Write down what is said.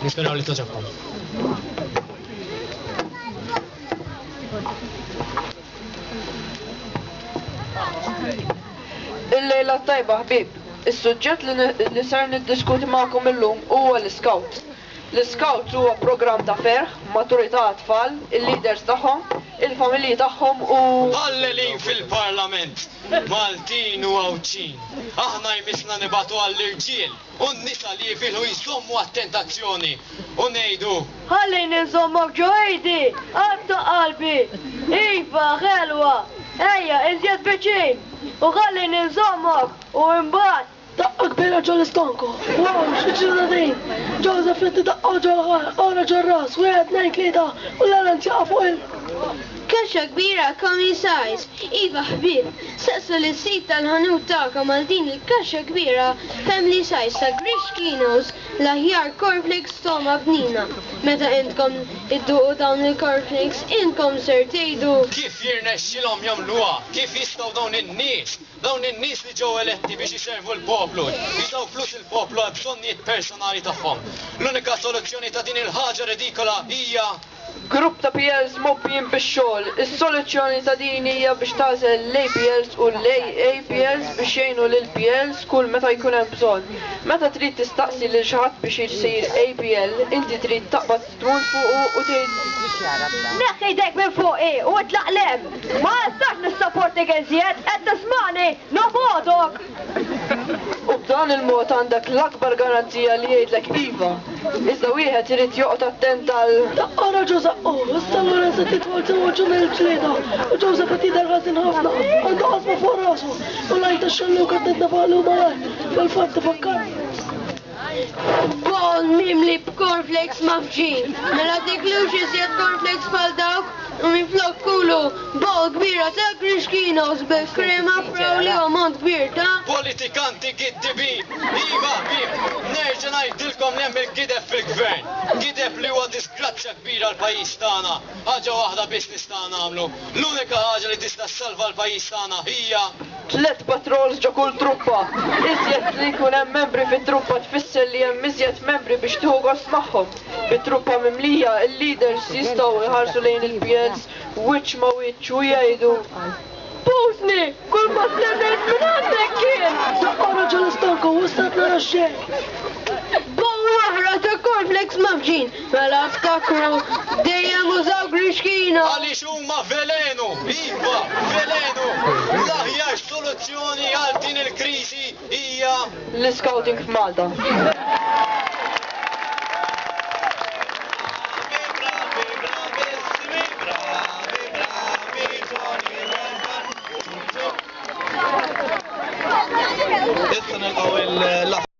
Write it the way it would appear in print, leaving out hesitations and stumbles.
Nisperaw li toġobkom. Il-lejla tajba ħbib, is-suġġett li ser niddiskuti magħkom illum huwa l-Scout. L-Scout huwa programm ta' ferħ, maturità tfal, il-leaders tagħhom, il-familji tagħhom u Ħallelin fil-Parlament, Maltin u Għawċin. Aħna jmisna nibatu għall-irġiel u n-nisa li jifilħu jżommu attentazzjoni u ngħidu ħallin nżommok ġoħidi, għabta qalbi, iva, ħelwa, ejja, iżjed beċin, u ħallin nżommok u imbagħad دقة كبيرة جو الاسطنكو واو شجرة دين جوزة فلت دقة جو الغار أنا جو الراس واحد اثنين ثلاثة ولا ننتقى فوق Kaxxa kbira komissarz, Iva ħbib, saqsu li s-sit tal-ħanut ta'kom għal din il-kaxxa kbira family size ta' Grishkinos l-aħjar cornflakes toma bnina. Meta intkom idduqu dawn il-cornflakes, intkom ser tgħidu kif jirnexxilhom jagħmluha, kif jistgħu dawn in-nies li ġew eletti biex jiservu l-poplu, jistgħu flus il-poplu għal bżonnijiet personali tagħhom. L-unika soluzzjoni ta' din il-ħaġa redikola hija grupp ta' PLs mobbjin bix-xogħol. Is-soluzzjoni ta' din hija biex tażel l-APLs u l-APLs biex jgħinu lil-PLs kull meta jkun hemm bżonn. Meta trid tistaqsi lil xi ħadd biex jsir APL, inti trid taqbad tmur fuqu u tgħid neħħi jdejk minn fuqi u tlaqlem. Ma nistax nissapportik iżjed, qed tismani, nobodok. u b'dan il-mod għandek l-akbar garanzija li jgħidlek iva. Iżda wieħed irid joqgħod attent għal دقة أنا جو زقه استمر ست تفول توجه من الجليدة وجوزة فتيدة الغازين هفنا عنده عصبة فوق راسه والله يتشلو كنت نتفعلوا معاه بالفات تفكر bol mimli b'cornflakes mafġin. Mela tiklux iżjed cornflakes bħal dawk u minflok kulu bol kbira ta' Grishkinos bil-krema fraw li ammont kbir ta' politikanti giddibin. Iva ħbib, nerġa' ngħidilkom li hemm il-gideb fil-gvern. Gideb li huwa disgrazzja kbira l-pajjiż tagħna. Ħaġa waħda biss nista' nagħmlu. L-unika ħaġa li tista' ssalva l-pajjiż tagħna hija 3 patrols ġo kull truppa. Iżjed li jkun hemm membri fit-truppa tfisser li hemm iżjed membri biex tieħu gost magħhom. Bit-truppa mimlija, il-leaders jistgħu jħarsu lejn il-PLs wiċċ ma wiċċ u jgħidu Pusni, kull ma t-lemmejt minn għandek kien. دقة أنا جو الاسطنكو وستنا الشيء bol waħra ta' cornflakes mafġin. Mela ftakru dejjem użaw Grishkinos. għaliex huma velenu, iva, velenu. L-aħjar soluzzjoni għal din il-kriżi hija l-scouting f'Malta. Issa nilqgħu il